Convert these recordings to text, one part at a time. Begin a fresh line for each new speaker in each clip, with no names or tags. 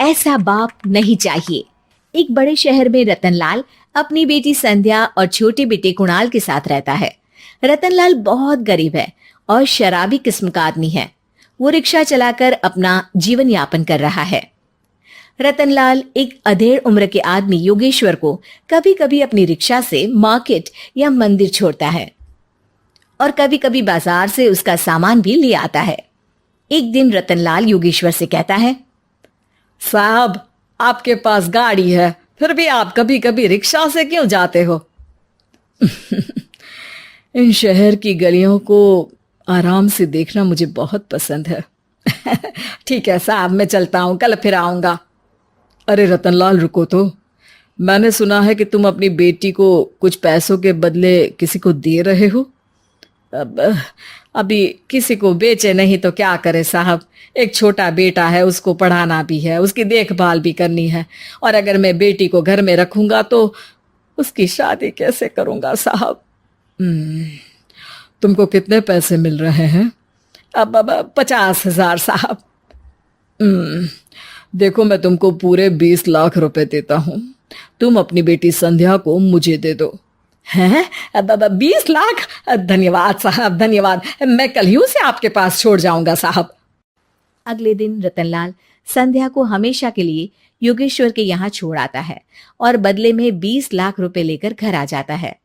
ऐसा बाप नहीं चाहिए। एक बड़े शहर में रतनलाल अपनी बेटी संध्या और छोटे बेटे कुणाल के साथ रहता है। रतनलाल बहुत गरीब है और शराबी किस्म का आदमी है। वो रिक्शा चलाकर अपना जीवन यापन कर रहा है। रतनलाल एक अधेड़ उम्र के आदमी योगेश्वर को कभी कभी अपनी रिक्शा से मार्केट या मंदिर छोड़ता है और कभी कभी बाजार से उसका सामान भी ले आता है। एक दिन रतनलाल योगेश्वर से कहता है,
साहब, आपके पास गाड़ी है, फिर भी आप कभी कभी रिक्शा से क्यों जाते हो? इन शहर की गलियों को आराम से देखना मुझे बहुत पसंद है। ठीक है साहब, मैं चलता हूँ, कल फिर आऊँगा। अरे रतनलाल, रुको तो। मैंने सुना है कि तुम अपनी बेटी को कुछ पैसों के बदले किसी को दे रहे हो। अभी किसी को बेचे नहीं तो क्या करे साहब। एक छोटा बेटा है, उसको पढ़ाना भी है, उसकी देखभाल भी करनी है, और अगर मैं बेटी को घर में रखूंगा तो उसकी शादी कैसे करूंगा साहब। तुमको कितने पैसे मिल रहे हैं? अब 50,000 साहब। देखो, मैं तुमको पूरे 20 लाख रुपए देता हूँ। तुम अपनी बेटी संध्या को मुझे दे दो। हैं? 20 लाख? धन्यवाद साहब, धन्यवाद। मैं कल ही उसे आपके पास छोड़ जाऊंगा साहब।
अगले दिन रतनलाल संध्या को हमेशा के लिए योगेश्वर के यहाँ छोड़ आता है और बदले में 20 लाख रुपए लेकर घर आ जाता है।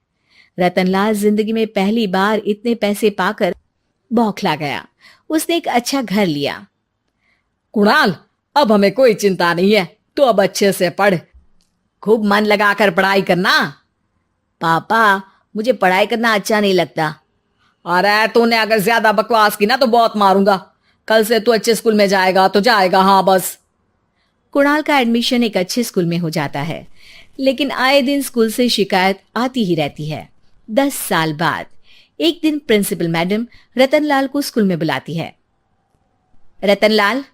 रतनलाल जिंदगी में पहली बार इतने पैसे पाकर बौखला गया। उसने एक अच्छा घर लिया।
कुणाल, अब हमें कोई चिंता नहीं है, तो अब अच्छे से पढ़, खूब मन लगाकर पढ़ाई करना।
पापा, मुझे पढ़ाई करना अच्छा नहीं लगता।
अरे तूने अगर ज्यादा बकवास की ना तो बहुत मारूंगा। कल से तू अच्छे स्कूल में जाएगा तो जाएगा, हाँ बस।
कुणाल का एडमिशन एक अच्छे स्कूल में हो जाता है, लेकिन आए दिन स्कूल से शिकायत आती ही रहती है। 10 साल बाद एक दिन प्रिंसिपल मैडम रतनलाल को स्कूल में बुलाती है। रतनलाल,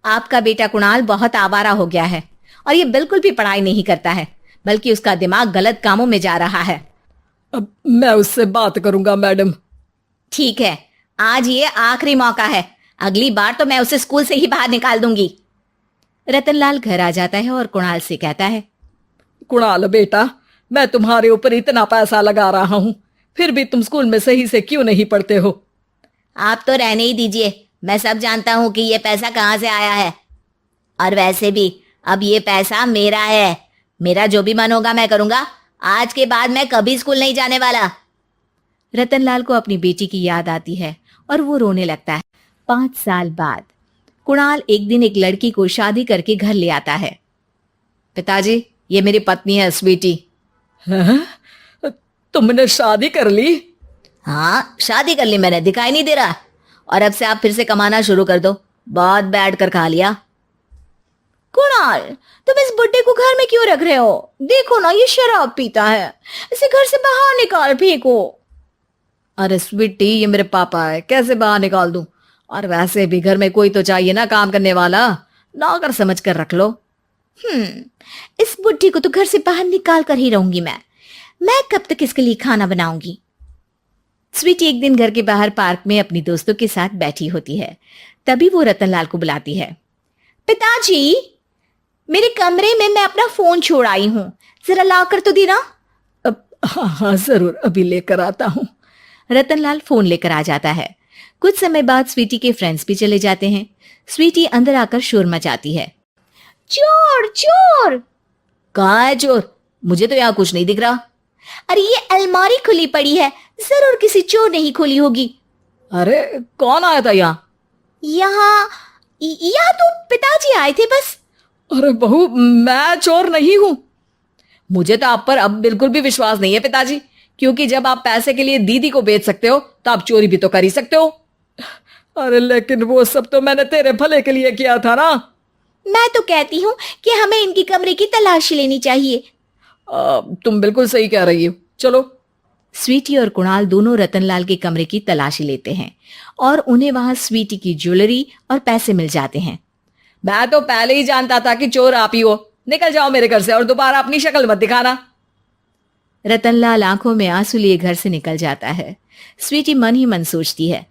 आपका बेटा कुणाल बहुत आवारा हो गया है और ये बिल्कुल भी पढ़ाई नहीं करता है, बल्कि उसका दिमाग गलत कामों में जा रहा है।
अब मैं उससे बात करूंगा मैडम।
ठीक है, आज ये आखिरी मौका है, अगली बार तो मैं उसे स्कूल से ही बाहर निकाल दूंगी। रतनलाल घर आ जाता है और कुणाल से कहता है,
कुणाल बेटा, मैं तुम्हारे ऊपर इतना पैसा लगा रहा हूं, फिर भी तुम स्कूल में सही से क्यों नहीं पढ़ते हो?
आप तो रहने ही दीजिए, मैं सब जानता हूं कि ये पैसा कहां से आया है। और वैसे भी अब ये पैसा मेरा है, मेरा जो भी मन होगा मैं करूंगा। आज के बाद मैं कभी स्कूल नहीं जाने वाला। रतनलाल को अपनी बेटी की याद आती है और वो रोने लगता है। 5 साल बाद कुणाल एक दिन एक लड़की को शादी करके घर ले आता है।
पिताजी, ये मेरी पत्नी है स्वीटी। तुमने शादी कर ली?
हाँ, शादी कर ली मैंने, दिखाई नहीं दे रहा? और अब से आप फिर से कमाना शुरू कर दो, बहुत बैठ कर खा लिया। कुणाल, तुम इस बुड्ढे को घर में क्यों रख रहे हो? देखो ना, ये शराब पीता है, इसे घर से बाहर निकाल फेंको।
अरे स्वीटी, ये मेरे पापा है, कैसे बाहर निकाल दूं? और वैसे भी घर में कोई तो चाहिए ना काम करने वाला, नौकर समझ कर रख लो।
इस बुड्ढी को तो घर से बाहर निकाल कर ही रहूंगी मैं कब तक इसके लिए खाना बनाऊंगी? स्वीटी एक दिन घर के बाहर पार्क में अपनी दोस्तों के साथ बैठी होती है। तभी वो रतनलाल को बुलाती है। पिताजी, मेरे कमरे में मैं अपना फोन छोड़ आई हूं, जरा ला कर तो देना।
हाँ जरूर, अभी लेकर आता हूँ।
रतनलाल फोन लेकर आ जाता है। कुछ समय बाद स्वीटी के फ्रेंड्स भी चले जाते हैं। स्वीटी अंदर आकर शोर मचाती है। चोर चोर! कहाँ है चोर? मुझे तो यहाँ कुछ नहीं दिख रहा। अरे ये अलमारी खुली पड़ी है, जरूर किसी चोर ने ही खोली होगी।
अरे कौन आया था यहाँ?
यहाँ तो पिताजी आए थे बस।
अरे बहू, मैं चोर नहीं हूं। मुझे तो आप पर अब बिल्कुल भी विश्वास नहीं है पिताजी, क्योंकि जब आप पैसे के लिए दीदी को बेच सकते हो तो आप चोरी भी तो कर ही सकते हो। अरे लेकिन वो सब तो मैंने तेरे भले के लिए किया था ना।
मैं तो कहती हूँ कि हमें इनकी कमरे की तलाशी लेनी चाहिए।
तुम बिल्कुल सही कह रही हो, चलो।
स्वीटी और कुणाल दोनों रतनलाल के कमरे की तलाशी लेते हैं और उन्हें वहां स्वीटी की ज्वेलरी और पैसे मिल जाते हैं।
मैं तो पहले ही जानता था कि चोर आप ही हो। निकल जाओ मेरे घर से और दोबारा अपनी शक्ल मत दिखाना।
रतनलाल आंखों में आंसू लिए घर से निकल जाता है। स्वीटी मन ही मन सोचती है,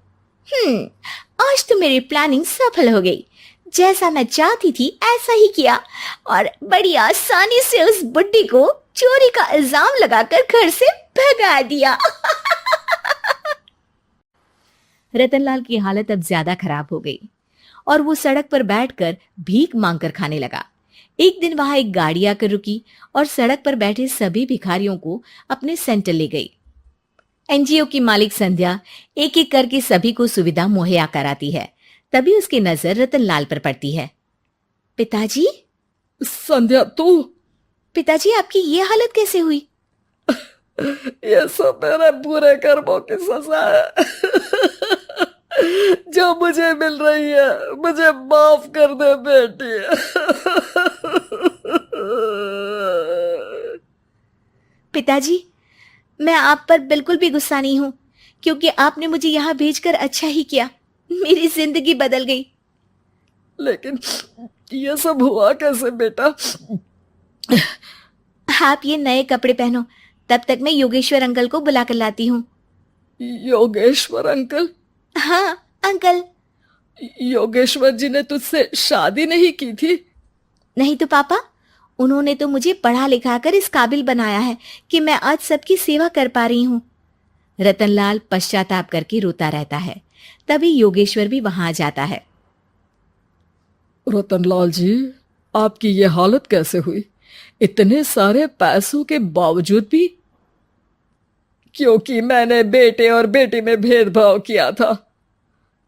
आज तो मेरी प्लानिंग सफल हो गई। जैसा मैं चाहती थी ऐसा ही किया और बड़ी आसानी से उस बुड्ढी को चोरी का इल्जाम लगाकर घर से भगा दिया। रतनलाल की हालत अब ज्यादा खराब हो गई और वो सड़क पर बैठकर भीख मांगकर खाने लगा। एक दिन वहां एक गाड़ी आकर रुकी और सड़क पर बैठे सभी भिखारियों को अपने सेंटर ले गई। एनजीओ की मालिक संध्या एक एक करके सभी को सुविधा मुहैया कराती है। तभी उसकी नजर रतनलाल पर पड़ती है। पिताजी?
संध्या तू?
पिताजी, आपकी ये हालत कैसे हुई?
ये सब मेरे बुरे कर्मों की सजा है जो मुझे मिल रही है। मुझे माफ कर दे बेटी।
पिताजी, मैं आप पर बिल्कुल भी गुस्सा नहीं हूं, क्योंकि आपने मुझे यहाँ भेजकर अच्छा ही किया। मेरी जिंदगी बदल गई।
लेकिन ये सब हुआ कैसे बेटा?
आप ये नए कपड़े पहनो, तब तक मैं योगेश्वर अंकल को बुला कर लाती हूँ।
योगेश्वर अंकल?
हाँ अंकल।
योगेश्वर जी ने तुझसे शादी नहीं की थी?
नहीं तो पापा, उन्होंने तो मुझे पढ़ा लिखा कर इस काबिल बनाया है कि मैं आज सबकी सेवा कर पा रही हूँ। रतनलाल पश्चाताप करके रोता रहता है। तभी योगेश्वर भी वहां आ जाता है।
रतनलाल जी, आपकी ये हालत कैसे हुई? इतने सारे पैसों के बावजूद भी? क्योंकि मैंने बेटे और बेटी में भेदभाव किया था।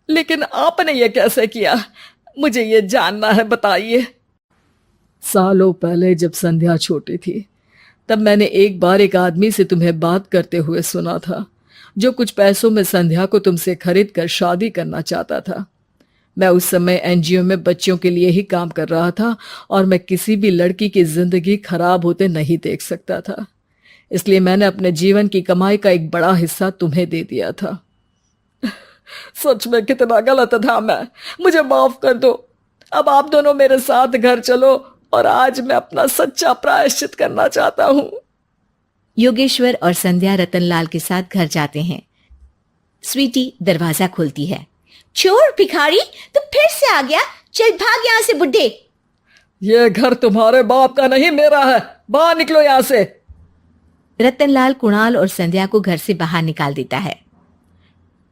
लेकिन आपने ये कैसे किया? मुझे ये जानना है, बताइए। सालों पहले जब संध्या छोटी थी, तब मैंने एक बार एक आदमी से तुम्हें बात करते हुए सुना था, जो कुछ पैसों में संध्या को तुमसे खरीद कर शादी करना चाहता था। मैं उस समय एनजीओ में बच्चों के लिए ही काम कर रहा था और मैं किसी भी लड़की की जिंदगी खराब होते नहीं देख सकता था। इसलिए मैंने अपने जीवन की कमाई का एक बड़ा हिस्सा तुम्हें दे दिया था। सच में कितना गलत था मैं। मुझे माफ कर दो। अब आप दोनों मेरे साथ घर चलो और आज मैं अपना सच्चा प्रायश्चित करना चाहता हूं।
योगेश्वर और संध्या रतनलाल के साथ घर जाते हैं। स्वीटी दरवाजा खोलती है। चोर भिखारी, तू फिर से आ गया? चल भाग यहाँ से बुड्ढे।
ये घर तुम्हारे बाप का नहीं, मेरा है। बाहर निकलो यहाँ से।
रतनलाल कुणाल और संध्या को घर से बाहर निकाल देता है।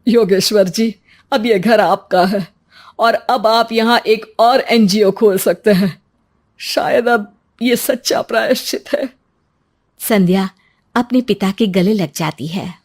योगेश्वर जी, अब ये घर आपका है और अब आप यहाँ एक और एनजीओ खोल सकते हैं। शायद अब ये सच्चा प्रायश्चित है।
संध्या अपने पिता के गले लग जाती है।